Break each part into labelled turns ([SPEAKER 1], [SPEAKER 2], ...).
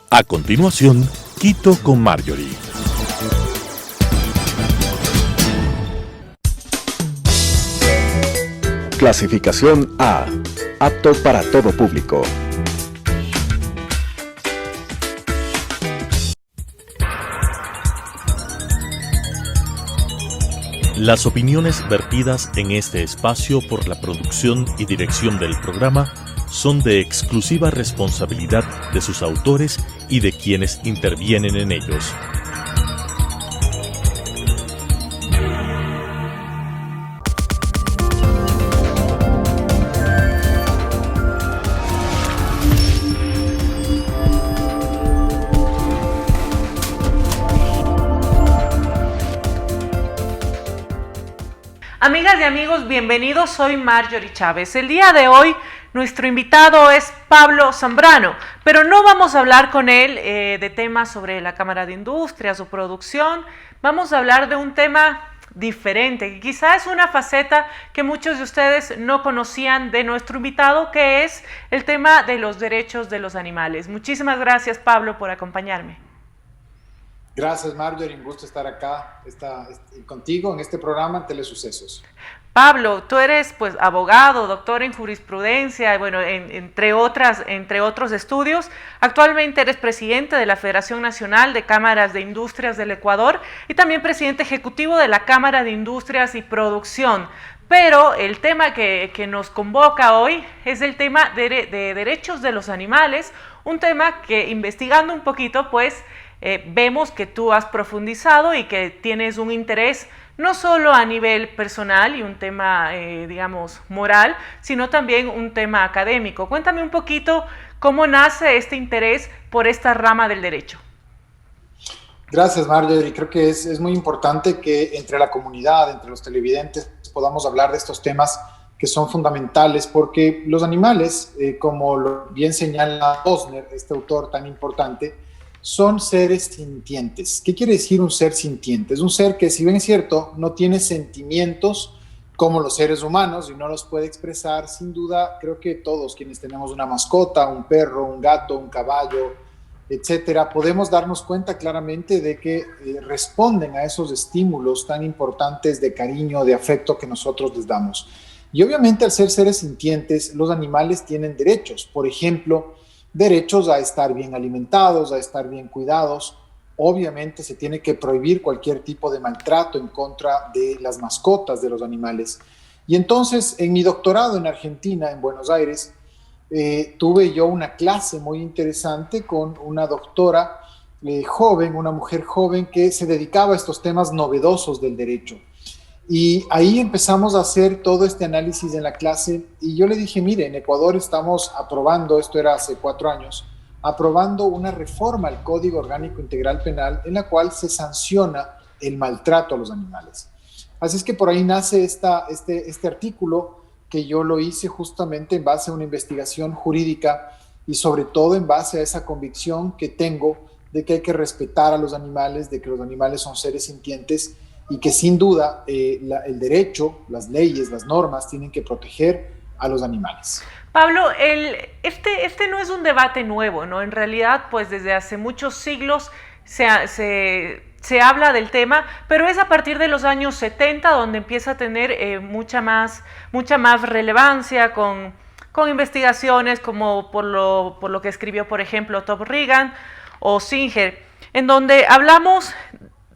[SPEAKER 1] A continuación, Quito con Marjorie.
[SPEAKER 2] Clasificación A. Apto para todo público.
[SPEAKER 1] Las opiniones vertidas en este espacio por la producción y dirección del programa son de exclusiva responsabilidad de sus autores y de quienes intervienen en ellos.
[SPEAKER 3] Amigas y amigos, bienvenidos, soy Marjorie Chávez. El día de hoy nuestro invitado es Pablo Zambrano, pero no vamos a hablar con él de temas sobre la Cámara de Industria, su producción. Vamos a hablar de un tema diferente, que quizá es una faceta que muchos de ustedes no conocían de nuestro invitado, que es el tema de los derechos de los animales. Muchísimas gracias, Pablo, por acompañarme.
[SPEAKER 4] Gracias, Marjorie, un gusto estar acá contigo en este programa en Telesucesos.
[SPEAKER 3] Pablo, tú eres pues abogado, doctor en jurisprudencia, bueno, entre otros estudios. Actualmente eres presidente de la Federación Nacional de Cámaras de Industrias del Ecuador y también presidente ejecutivo de la Cámara de Industrias y Producción. Pero el tema que nos convoca hoy es el tema de derechos de los animales, un tema que investigando un poquito pues vemos que tú has profundizado y que tienes un interés no solo a nivel personal y un tema, digamos, moral, sino también un tema académico. Cuéntame un poquito cómo nace este interés por esta rama del derecho.
[SPEAKER 4] Gracias, Marjorie. Creo que es muy importante que entre la comunidad, entre los televidentes, podamos hablar de estos temas que son fundamentales, porque los animales, como bien señala Posner, este autor tan importante, son seres sintientes. ¿Qué quiere decir un ser sintiente? Es un ser que, si bien es cierto, no tiene sentimientos como los seres humanos y no los puede expresar. Sin duda, creo que todos quienes tenemos una mascota, un perro, un gato, un caballo, etcétera, podemos darnos cuenta claramente de que responden a esos estímulos tan importantes de cariño, de afecto que nosotros les damos. Y obviamente, al ser seres sintientes, los animales tienen derechos. Por ejemplo, derechos a estar bien alimentados, a estar bien cuidados. Obviamente se tiene que prohibir cualquier tipo de maltrato en contra de las mascotas de los animales. Y entonces, en mi doctorado en Argentina, en Buenos Aires, tuve yo una clase muy interesante con una doctora joven, una mujer joven que se dedicaba a estos temas novedosos del derecho. Y ahí empezamos a hacer todo este análisis en la clase y yo le dije, mire, en Ecuador estamos aprobando, esto era hace 4 años, aprobando una reforma al Código Orgánico Integral Penal en la cual se sanciona el maltrato a los animales. Así es que por ahí nace este artículo que yo lo hice justamente en base a una investigación jurídica y sobre todo en base a esa convicción que tengo de que hay que respetar a los animales, de que los animales son seres sintientes y que sin duda el derecho, las leyes, las normas tienen que proteger a los animales.
[SPEAKER 3] Pablo, este no es un debate nuevo, ¿no? En realidad, pues desde hace muchos siglos se habla del tema, pero es a partir de los años 70 donde empieza a tener mucha más relevancia con investigaciones como por lo que escribió, por ejemplo, Tom Regan o Singer, en donde hablamos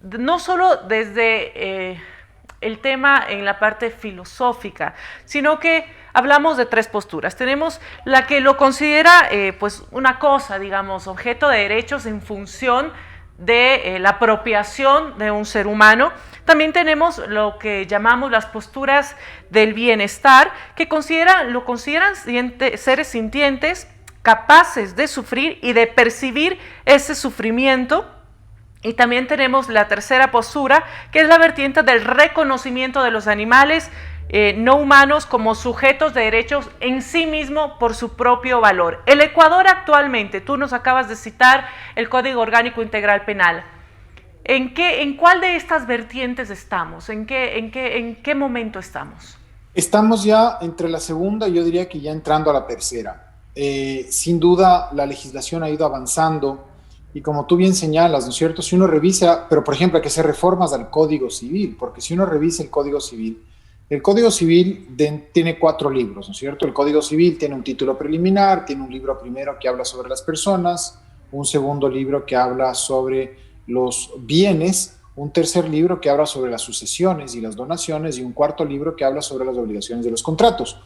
[SPEAKER 3] no solo desde el tema en la parte filosófica, sino que hablamos de 3 posturas. Tenemos la que lo considera pues una cosa, digamos, objeto de derechos en función de la apropiación de un ser humano. También tenemos lo que llamamos las posturas del bienestar, que lo consideran seres sintientes capaces de sufrir y de percibir ese sufrimiento. Y también tenemos la tercera postura, que es la vertiente del reconocimiento de los animales no humanos como sujetos de derechos en sí mismo por su propio valor. El Ecuador actualmente, tú nos acabas de citar el Código Orgánico Integral Penal. ¿En cuál de estas vertientes estamos? ¿En qué momento estamos?
[SPEAKER 4] Estamos ya entre la segunda, yo diría que ya entrando a la tercera. Sin duda, la legislación ha ido avanzando Y como tú bien señalas, ¿no es cierto? Si uno revisa, pero por ejemplo hay que hacer reformas al Código Civil, porque si uno revisa el Código Civil tiene 4 libros, ¿no es cierto? El Código Civil tiene un título preliminar, tiene un libro primero que habla sobre las personas, un segundo libro que habla sobre los bienes, un tercer libro que habla sobre las sucesiones y las donaciones y un cuarto libro que habla sobre las obligaciones de los contratos.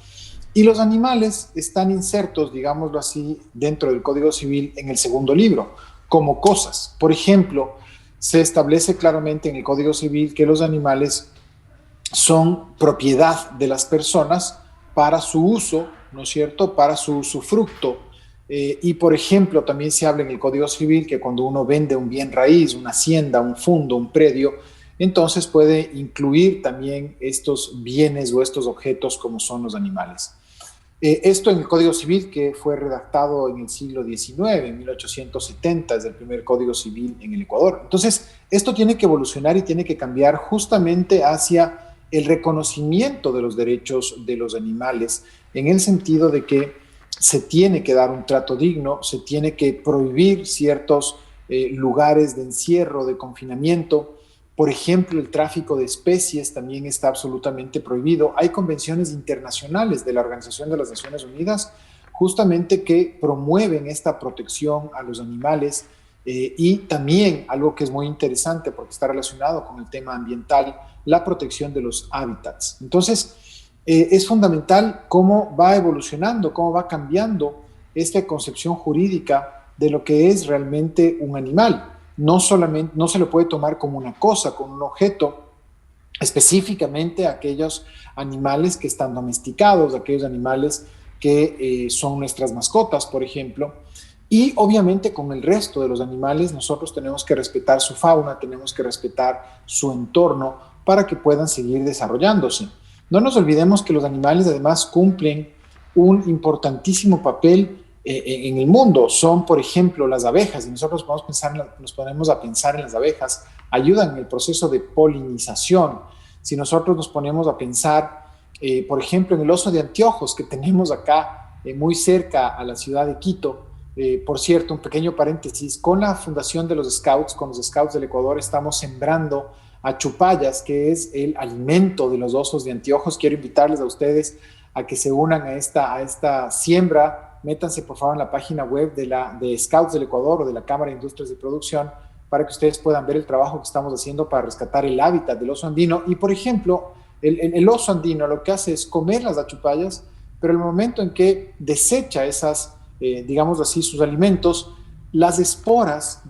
[SPEAKER 4] Y los animales están insertos, digámoslo así, dentro del Código Civil en el segundo libro, como cosas. Por ejemplo, se establece claramente en el Código Civil que los animales son propiedad de las personas para su uso, ¿no es cierto?, para su usufructo. Y, por ejemplo, también se habla en el Código Civil que cuando uno vende un bien raíz, una hacienda, un fondo, un predio, entonces puede incluir también estos bienes o estos objetos como son los animales. Esto en el Código Civil que fue redactado en el siglo XIX, en 1870, es el primer Código Civil en el Ecuador. Entonces, esto tiene que evolucionar y tiene que cambiar justamente hacia el reconocimiento de los derechos de los animales, en el sentido de que se tiene que dar un trato digno, se tiene que prohibir ciertos lugares de encierro, de confinamiento. Por ejemplo, el tráfico de especies también está absolutamente prohibido. Hay convenciones internacionales de la Organización de las Naciones Unidas justamente que promueven esta protección a los animales y también algo que es muy interesante porque está relacionado con el tema ambiental, la protección de los hábitats. Entonces, es fundamental cómo va evolucionando, cómo va cambiando esta concepción jurídica de lo que es realmente un animal. No se lo puede tomar como una cosa, como un objeto, específicamente aquellos animales que están domesticados, aquellos animales que son nuestras mascotas, por ejemplo. Y obviamente con el resto de los animales nosotros tenemos que respetar su fauna, tenemos que respetar su entorno para que puedan seguir desarrollándose. No nos olvidemos que los animales además cumplen un importantísimo papel en el mundo. Son, por ejemplo, las abejas, y nosotros nos ponemos a pensar en las abejas, ayudan en el proceso de polinización. Si nosotros nos ponemos a pensar, por ejemplo, en el oso de anteojos que tenemos acá muy cerca a la ciudad de Quito. Por cierto, un pequeño paréntesis, con la fundación de los Scouts, con los Scouts del Ecuador, estamos sembrando achupallas, que es el alimento de los osos de anteojos. Quiero invitarles a ustedes a que se unan a esta siembra. Métanse por favor en la página web de Scouts del Ecuador o de la Cámara de Industrias de Producción para que ustedes puedan ver el trabajo que estamos haciendo para rescatar el hábitat del oso andino. Y por ejemplo, el oso andino lo que hace es comer las achupallas, pero el momento en que desecha esas, digamos así, sus alimentos, las esporas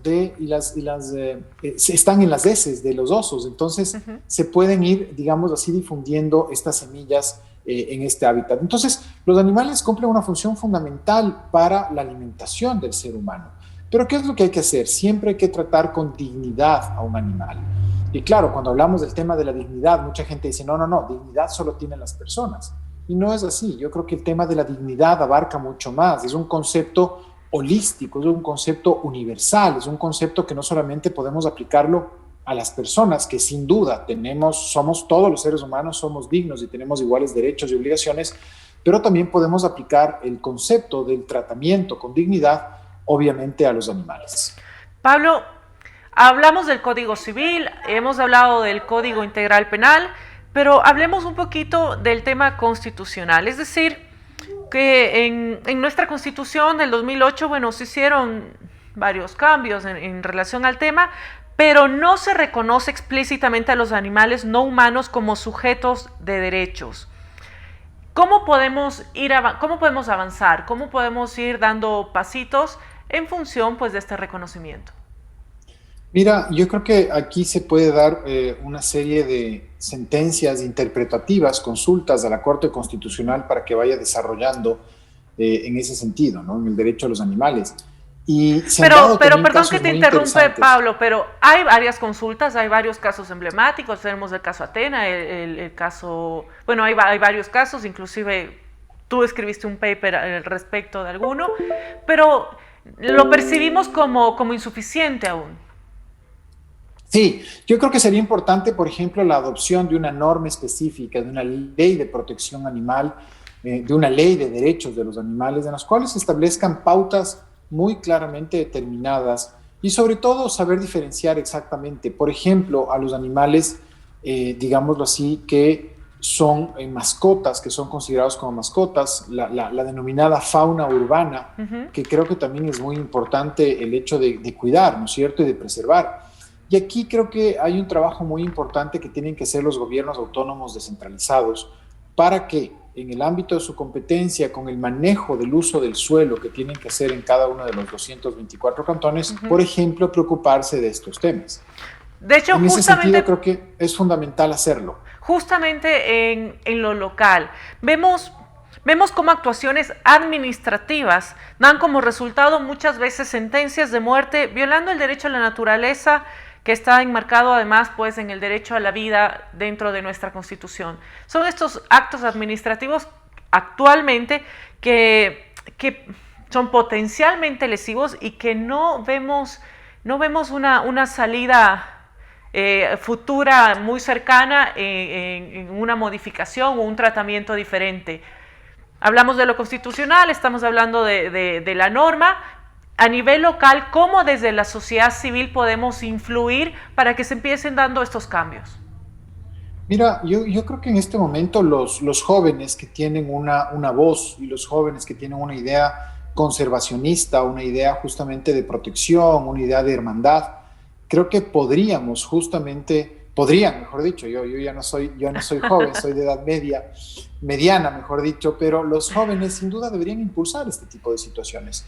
[SPEAKER 4] están en las heces de los osos, entonces se pueden ir, digamos así, difundiendo estas semillas en este hábitat. Entonces, los animales cumplen una función fundamental para la alimentación del ser humano. Pero ¿qué es lo que hay que hacer? Siempre hay que tratar con dignidad a un animal. Y claro, cuando hablamos del tema de la dignidad, mucha gente dice, no, dignidad solo tienen las personas. Y no es así. Yo creo que el tema de la dignidad abarca mucho más. Es un concepto holístico, es un concepto universal, es un concepto que no solamente podemos aplicarlo a las personas, que sin duda somos todos los seres humanos, somos dignos y tenemos iguales derechos y obligaciones, pero también podemos aplicar el concepto del tratamiento con dignidad, obviamente, a los animales.
[SPEAKER 3] Pablo, hablamos del Código Civil, hemos hablado del Código Integral Penal, pero hablemos un poquito del tema constitucional, es decir, que en nuestra Constitución del 2008, bueno, se hicieron varios cambios en relación al tema, pero no se reconoce explícitamente a los animales no humanos como sujetos de derechos. ¿Cómo podemos avanzar? ¿Cómo podemos ir dando pasitos en función, pues, de este reconocimiento?
[SPEAKER 4] Mira, yo creo que aquí se puede dar una serie de sentencias interpretativas, consultas a la Corte Constitucional para que vaya desarrollando en ese sentido, ¿no? En el derecho a los animales. Y
[SPEAKER 3] pero perdón que te interrumpe, Pablo, pero hay varias consultas, hay varios casos emblemáticos, tenemos el caso Atena, el caso, bueno, hay varios casos, inclusive tú escribiste un paper al respecto de alguno, pero lo percibimos como insuficiente aún.
[SPEAKER 4] Sí, yo creo que sería importante, por ejemplo, la adopción de una norma específica, de una ley de protección animal, de una ley de derechos de los animales, en las cuales se establezcan pautas muy claramente determinadas Y sobre todo saber diferenciar exactamente, por ejemplo, a los animales, digámoslo así, que son mascotas, que son considerados como mascotas, la denominada fauna urbana, que creo que también es muy importante el hecho de cuidar, ¿no es cierto?, y de preservar. Y aquí creo que hay un trabajo muy importante que tienen que hacer los gobiernos autónomos descentralizados para que en el ámbito de su competencia, con el manejo del uso del suelo que tienen que hacer en cada uno de los 224 cantones, por ejemplo, preocuparse de estos temas.
[SPEAKER 3] De hecho,
[SPEAKER 4] en ese sentido, creo que es fundamental hacerlo.
[SPEAKER 3] Justamente en lo local, vemos cómo actuaciones administrativas dan como resultado muchas veces sentencias de muerte, violando el derecho a la naturaleza, que está enmarcado además pues en el derecho a la vida dentro de nuestra Constitución. Son estos actos administrativos actualmente que son potencialmente lesivos y que no vemos una salida futura muy cercana en una modificación o un tratamiento diferente. Hablamos de lo constitucional, estamos hablando de la norma. A nivel local, ¿cómo desde la sociedad civil podemos influir para que se empiecen dando estos cambios?
[SPEAKER 4] Mira, yo creo que en este momento los jóvenes que tienen una voz y los jóvenes que tienen una idea conservacionista, una idea justamente de protección, una idea de hermandad, creo que podrían, mejor dicho, yo ya no soy joven, soy de edad mediana, mejor dicho, pero los jóvenes sin duda deberían impulsar este tipo de situaciones.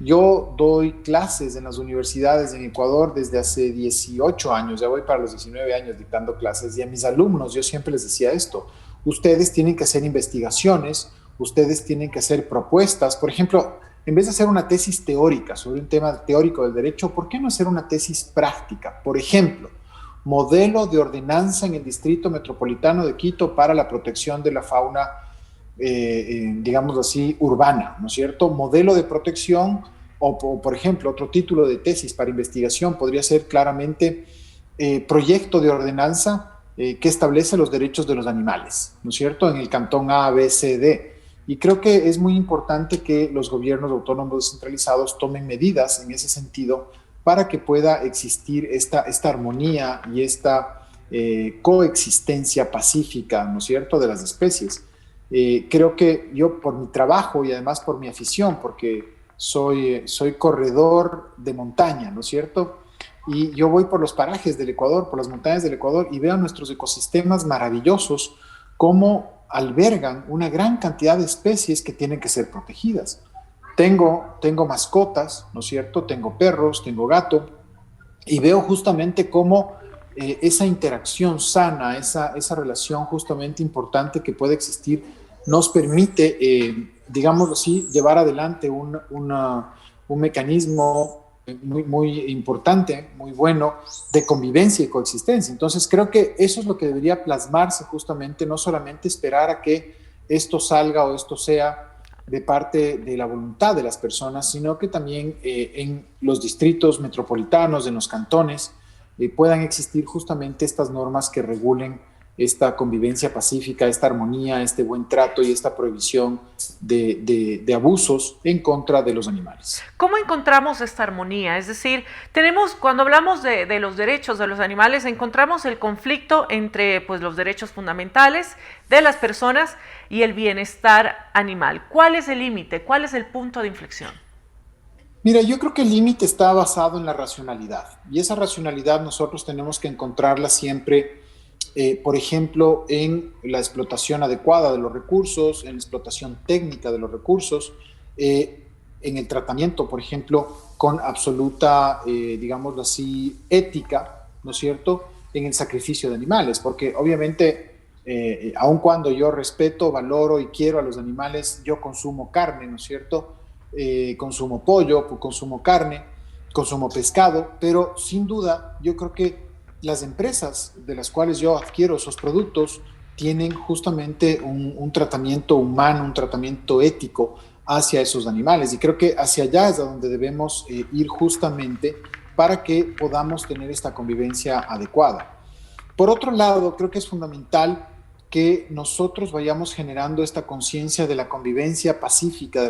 [SPEAKER 4] Yo doy clases en las universidades en Ecuador desde hace 18 años, ya voy para los 19 años dictando clases, y a mis alumnos yo siempre les decía esto: ustedes tienen que hacer investigaciones, ustedes tienen que hacer propuestas. Por ejemplo, en vez de hacer una tesis teórica sobre un tema teórico del derecho, ¿por qué no hacer una tesis práctica? Por ejemplo, modelo de ordenanza en el Distrito Metropolitano de Quito para la protección de la fauna, digamos así, urbana, ¿no es cierto? Modelo de protección, o por ejemplo, otro título de tesis para investigación podría ser claramente proyecto de ordenanza que establece los derechos de los animales, ¿no es cierto? En el cantón A, B, C, D. Y creo que es muy importante que los gobiernos autónomos descentralizados tomen medidas en ese sentido para que pueda existir esta armonía y esta coexistencia pacífica, ¿no es cierto?, de las especies. Creo que yo, por mi trabajo y además por mi afición, porque soy corredor de montaña, ¿no es cierto?, y yo voy por los parajes del Ecuador, por las montañas del Ecuador, y veo nuestros ecosistemas maravillosos, cómo albergan una gran cantidad de especies que tienen que ser protegidas. Tengo mascotas, ¿no es cierto?, tengo perros, tengo gato, y veo justamente cómo esa interacción sana, esa relación justamente importante que puede existir, nos permite, digámoslo así, llevar adelante un mecanismo muy importante, muy bueno, de convivencia y coexistencia. Entonces creo que eso es lo que debería plasmarse justamente, no solamente esperar a que esto salga o esto sea de parte de la voluntad de las personas, sino que también en los distritos metropolitanos, en los cantones, puedan existir justamente estas normas que regulen esta convivencia pacífica, esta armonía, este buen trato y esta prohibición de abusos en contra de los animales.
[SPEAKER 3] ¿Cómo encontramos esta armonía? Es decir, cuando hablamos de los derechos de los animales, encontramos el conflicto entre pues, los derechos fundamentales de las personas y el bienestar animal. ¿Cuál es el límite? ¿Cuál es el punto de inflexión?
[SPEAKER 4] Mira, yo creo que el límite está basado en la racionalidad, y esa racionalidad nosotros tenemos que encontrarla siempre, por ejemplo, en la explotación adecuada de los recursos, en la explotación técnica de los recursos, en el tratamiento, por ejemplo, con absoluta, digámoslo así, ética, ¿no es cierto?, en el sacrificio de animales, porque obviamente, aun cuando yo respeto, valoro y quiero a los animales, yo consumo carne, ¿no es cierto?, consumo pollo, consumo carne, consumo pescado, pero sin duda yo creo que las empresas de las cuales yo adquiero esos productos tienen justamente un tratamiento humano, un tratamiento ético hacia esos animales, y creo que hacia allá es a donde debemos ir justamente para que podamos tener esta convivencia adecuada. Por otro lado, creo que es fundamental que nosotros vayamos generando esta conciencia de la convivencia pacífica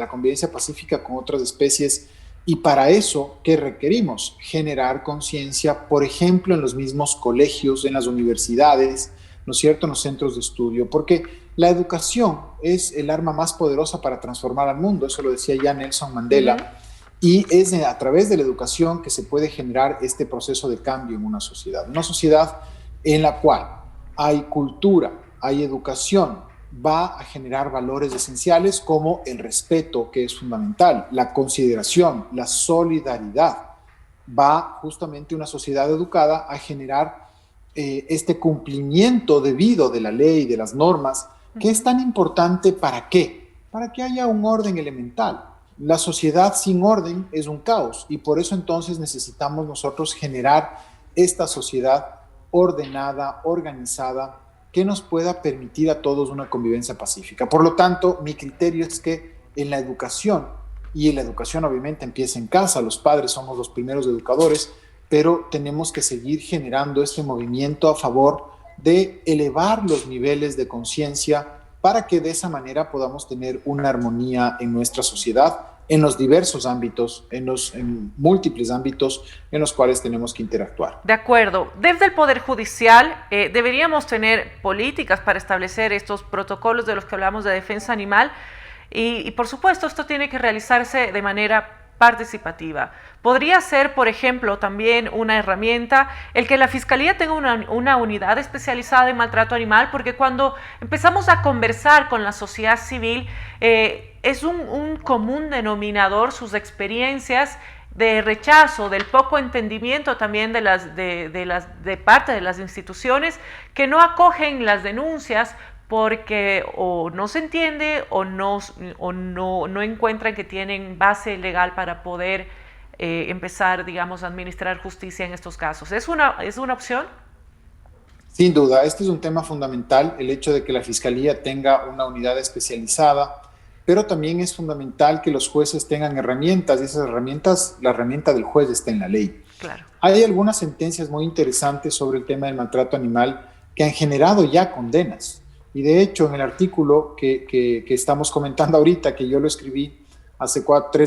[SPEAKER 4] con otras especies Y para eso, ¿qué requerimos? Generar conciencia, por ejemplo, en los mismos colegios, en las universidades, ¿no es cierto?, en los centros de estudio, porque la educación es el arma más poderosa para transformar al mundo, eso lo decía ya Nelson Mandela, y es a través de la educación que se puede generar este proceso de cambio en una sociedad en la cual hay cultura, hay educación, va a generar valores esenciales como el respeto, que es fundamental, la consideración, la solidaridad. Va justamente una sociedad educada a generar este cumplimiento debido de la ley, de las normas, que es tan importante. ¿Para qué? Para que haya un orden elemental. La sociedad sin orden es un caos y por eso entonces necesitamos nosotros generar esta sociedad ordenada, organizada, que nos pueda permitir a todos una convivencia pacífica. Por lo tanto, mi criterio es que en la educación, y la educación obviamente empieza en casa, los padres somos los primeros educadores, pero tenemos que seguir generando este movimiento a favor de elevar los niveles de conciencia para que de esa manera podamos tener una armonía en nuestra sociedad, en los diversos ámbitos, en múltiples ámbitos en los cuales tenemos que interactuar.
[SPEAKER 3] De acuerdo. Desde el Poder Judicial deberíamos tener políticas para establecer estos protocolos de los que hablamos de defensa animal y por supuesto esto tiene que realizarse de manera participativa. Podría ser, por ejemplo, también una herramienta el que la Fiscalía tenga una unidad especializada en maltrato animal, porque cuando empezamos a conversar con la sociedad civil, es un común denominador sus experiencias de rechazo, del poco entendimiento también de parte de las instituciones que no acogen las denuncias porque o no se entiende o no encuentran que tienen base legal para poder empezar, digamos, a administrar justicia en estos casos. ¿Es una opción?
[SPEAKER 4] Sin duda, este es un tema fundamental, el hecho de que la Fiscalía tenga una unidad especializada, pero también es fundamental que los jueces tengan herramientas, y esas herramientas, la herramienta del juez está en la ley.
[SPEAKER 3] Claro.
[SPEAKER 4] Hay algunas sentencias muy interesantes sobre el tema del maltrato animal que han generado ya condenas. Y de hecho, en el artículo que estamos comentando ahorita, que yo lo escribí hace 4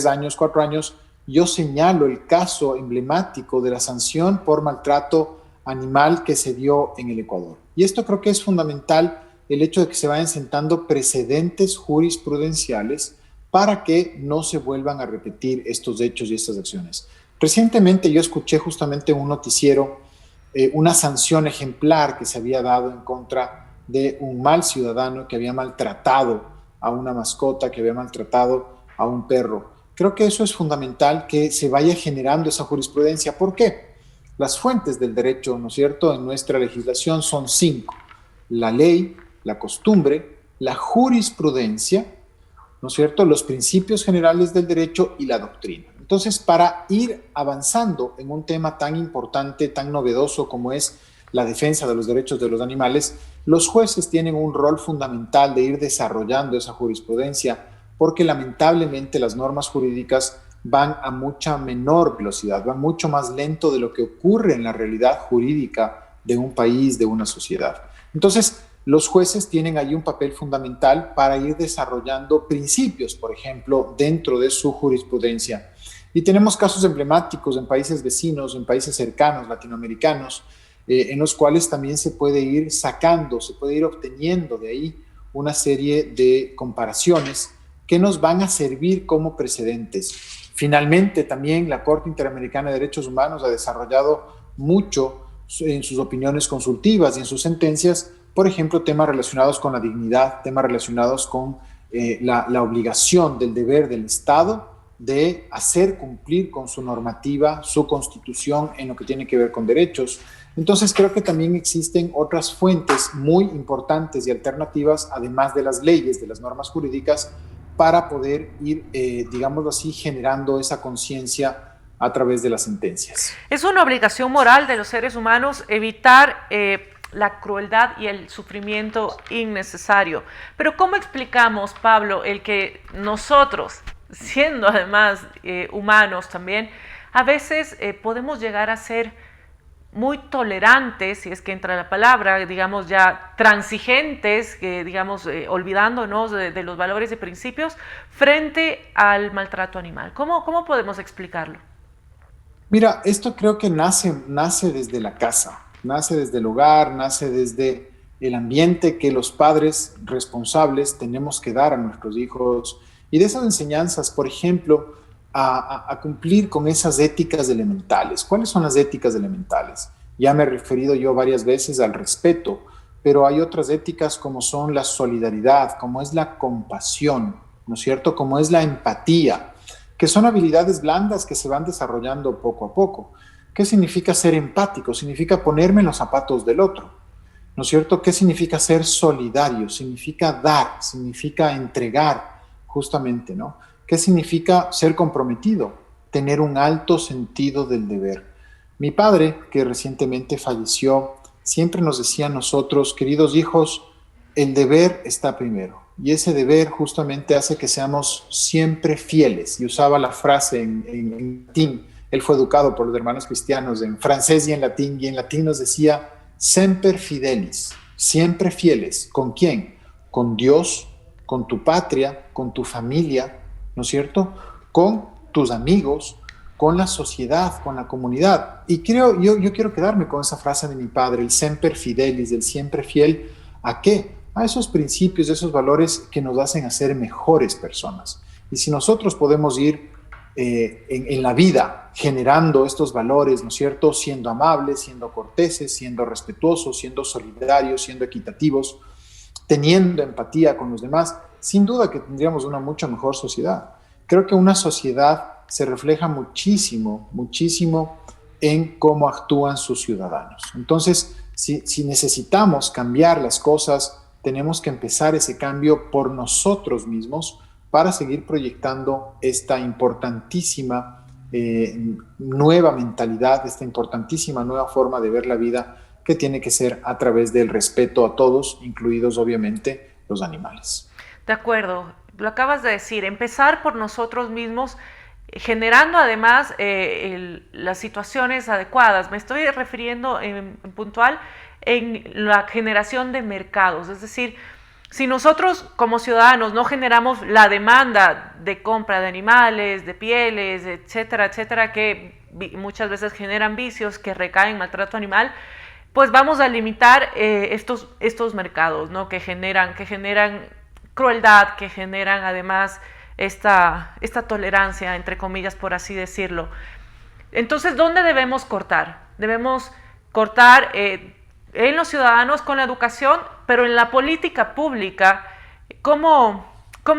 [SPEAKER 4] años, yo señalo el caso emblemático de la sanción por maltrato animal que se dio en el Ecuador. Y esto creo que es fundamental, el hecho de que se vayan sentando precedentes jurisprudenciales para que no se vuelvan a repetir estos hechos y estas acciones. Recientemente yo escuché justamente en un noticiero una sanción ejemplar que se había dado en contra de un mal ciudadano que había maltratado a una mascota, que había maltratado a un perro. Creo que eso es fundamental, que se vaya generando esa jurisprudencia. ¿Por qué? Las fuentes del derecho, ¿no es cierto?, en nuestra legislación son 5. La ley, la costumbre, la jurisprudencia, ¿no es cierto?, los principios generales del derecho y la doctrina. Entonces, para ir avanzando en un tema tan importante, tan novedoso como es la defensa de los derechos de los animales, los jueces tienen un rol fundamental de ir desarrollando esa jurisprudencia, porque lamentablemente las normas jurídicas van a mucha menor velocidad, van mucho más lento de lo que ocurre en la realidad jurídica de un país, de una sociedad. Entonces, los jueces tienen ahí un papel fundamental para ir desarrollando principios, por ejemplo, dentro de su jurisprudencia. Y tenemos casos emblemáticos en países vecinos, en países cercanos, latinoamericanos, en los cuales también se puede ir sacando, se puede ir obteniendo de ahí una serie de comparaciones que nos van a servir como precedentes. Finalmente, también la Corte Interamericana de Derechos Humanos ha desarrollado mucho en sus opiniones consultivas y en sus sentencias, por ejemplo, temas relacionados con la dignidad, temas relacionados con la obligación del deber del Estado de hacer cumplir con su normativa, su constitución en lo que tiene que ver con derechos. Entonces creo que también existen otras fuentes muy importantes y alternativas, además de las leyes, de las normas jurídicas, para poder ir, digámoslo así, generando esa conciencia a través de las sentencias.
[SPEAKER 3] Es una obligación moral de los seres humanos evitar la crueldad y el sufrimiento innecesario. Pero ¿cómo explicamos, Pablo, el que nosotros, siendo además humanos también, a veces podemos llegar a ser muy tolerantes, si es que entra la palabra, digamos ya transigentes, que digamos olvidándonos de los valores y principios frente al maltrato animal. ¿Cómo podemos explicarlo?
[SPEAKER 4] Mira, esto creo que nace desde la casa, nace desde el hogar, nace desde el ambiente que los padres responsables tenemos que dar a nuestros hijos, y de esas enseñanzas, por ejemplo, a cumplir con esas éticas elementales. ¿Cuáles son las éticas elementales? Ya me he referido yo varias veces al respeto, pero hay otras éticas como son la solidaridad, como es la compasión, ¿no es cierto? Como es la empatía, que son habilidades blandas que se van desarrollando poco a poco. ¿Qué significa ser empático? Significa ponerme en los zapatos del otro, ¿no es cierto? ¿Qué significa ser solidario? Significa dar, significa entregar, justamente, ¿no? ¿Qué significa ser comprometido? Tener un alto sentido del deber. Mi padre, que recientemente falleció, siempre nos decía a nosotros, queridos hijos, el deber está primero. Y ese deber justamente hace que seamos siempre fieles. Y usaba la frase en latín. Él fue educado por los hermanos cristianos en francés y en latín nos decía, semper fidelis, siempre fieles. ¿Con quién? Con Dios, con tu patria, con tu familia, ¿no es cierto? Con tus amigos, con la sociedad, con la comunidad. Y yo quiero quedarme con esa frase de mi padre, el semper fidelis, el siempre fiel. ¿A qué? A esos principios, esos valores que nos hacen hacer mejores personas. Y si nosotros podemos ir en la vida generando estos valores, ¿no es cierto? Siendo amables, siendo corteses, siendo respetuosos, siendo solidarios, siendo equitativos, teniendo empatía con los demás, sin duda que tendríamos una mucho mejor sociedad. Creo que una sociedad se refleja muchísimo en cómo actúan sus ciudadanos. Entonces, si necesitamos cambiar las cosas, tenemos que empezar ese cambio por nosotros mismos para seguir proyectando esta importantísima nueva mentalidad, esta importantísima nueva forma de ver la vida, que tiene que ser a través del respeto a todos, incluidos obviamente los animales.
[SPEAKER 3] De acuerdo, lo acabas de decir, empezar por nosotros mismos, generando además las situaciones adecuadas. Me estoy refiriendo en puntual en la generación de mercados, es decir, si nosotros como ciudadanos no generamos la demanda de compra de animales, de pieles, etcétera, etcétera, que muchas veces generan vicios que recaen en maltrato animal, pues vamos a limitar estos mercados, ¿no? que generan crueldad, que generan además esta tolerancia, entre comillas, por así decirlo. Entonces, ¿dónde debemos cortar? Debemos cortar en los ciudadanos con la educación, pero en la política pública, ¿cómo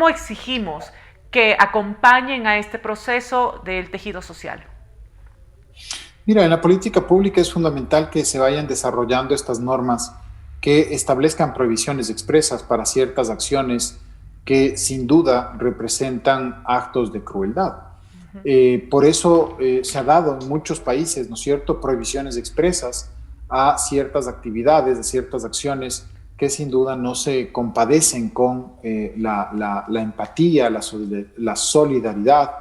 [SPEAKER 3] exigimos que acompañen a este proceso del tejido social?
[SPEAKER 4] Mira, en la política pública es fundamental que se vayan desarrollando estas normas que establezcan prohibiciones expresas para ciertas acciones que sin duda representan actos de crueldad. Por eso se ha dado en muchos países, ¿no es cierto?, prohibiciones expresas a ciertas actividades, a ciertas acciones que sin duda no se compadecen con la empatía, la solidaridad,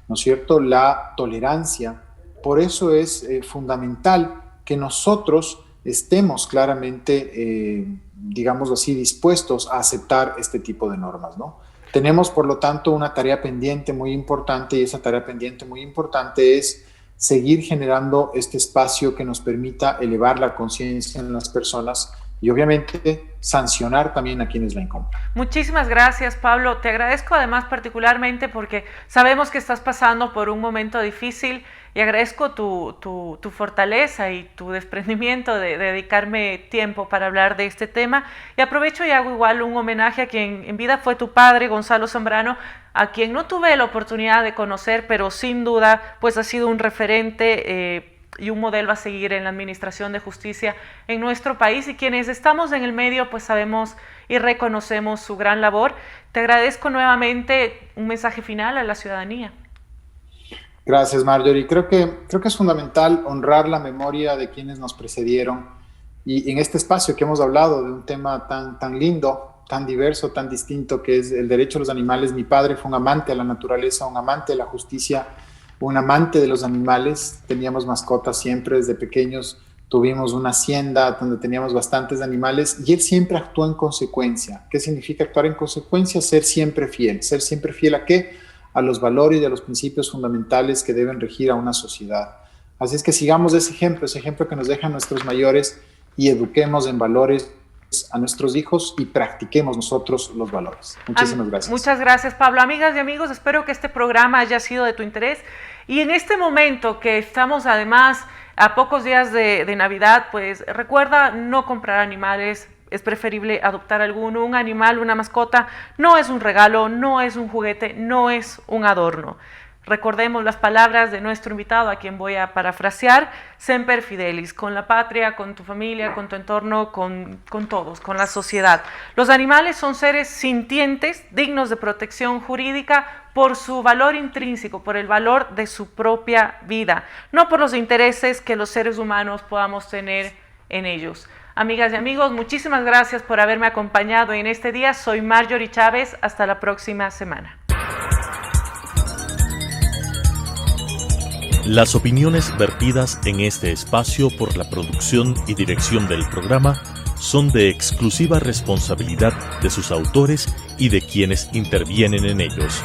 [SPEAKER 4] ¿no es cierto?, la tolerancia. Por eso es fundamental que nosotros estemos claramente, digamos así, dispuestos a aceptar este tipo de normas, ¿no? Tenemos, por lo tanto, una tarea pendiente muy importante, y esa tarea pendiente muy importante es seguir generando este espacio que nos permita elevar la conciencia en las personas y obviamente sancionar también a quienes la incumplen.
[SPEAKER 3] Muchísimas gracias, Pablo. Te agradezco además particularmente porque sabemos que estás pasando por un momento difícil y agradezco tu fortaleza y tu desprendimiento de dedicarme tiempo para hablar de este tema. Y aprovecho y hago igual un homenaje a quien en vida fue tu padre, Gonzalo Zambrano, a quien no tuve la oportunidad de conocer, pero sin duda pues ha sido un referente y un modelo a seguir en la administración de justicia en nuestro país, y quienes estamos en el medio pues sabemos y reconocemos su gran labor. Te agradezco nuevamente. Un mensaje final a la ciudadanía.
[SPEAKER 4] Gracias, Marjorie. Creo que es fundamental honrar la memoria de quienes nos precedieron, y en este espacio que hemos hablado de un tema tan lindo, tan diverso, tan distinto, que es el derecho a los animales. Mi padre fue un amante de la naturaleza, un amante de la justicia, un amante de los animales. Teníamos mascotas siempre desde pequeños. tuvimos una hacienda donde teníamos bastantes animales y él siempre actuó en consecuencia. ¿Qué significa actuar en consecuencia? Ser siempre fiel. ¿Ser siempre fiel a qué? A los valores y a los principios fundamentales que deben regir a una sociedad. Así es que sigamos ese ejemplo que nos dejan nuestros mayores y eduquemos en valores a nuestros hijos y practiquemos nosotros los valores. Muchísimas gracias.
[SPEAKER 3] Muchas gracias, Pablo. Amigas y amigos, espero que este programa haya sido de tu interés. Y en este momento que estamos además a pocos días de Navidad, pues recuerda no comprar animales. Es preferible adoptar alguno. Un animal, una mascota, no es un regalo, no es un juguete, no es un adorno. Recordemos las palabras de nuestro invitado, a quien voy a parafrasear: semper fidelis, con la patria, con tu familia, con tu entorno, con todos, con la sociedad. Los animales son seres sintientes, dignos de protección jurídica por su valor intrínseco, por el valor de su propia vida, no por los intereses que los seres humanos podamos tener en ellos. Amigas y amigos, muchísimas gracias por haberme acompañado en este día. Soy Marjorie Chávez. Hasta la próxima semana.
[SPEAKER 1] Las opiniones vertidas en este espacio por la producción y dirección del programa son de exclusiva responsabilidad de sus autores y de quienes intervienen en ellos.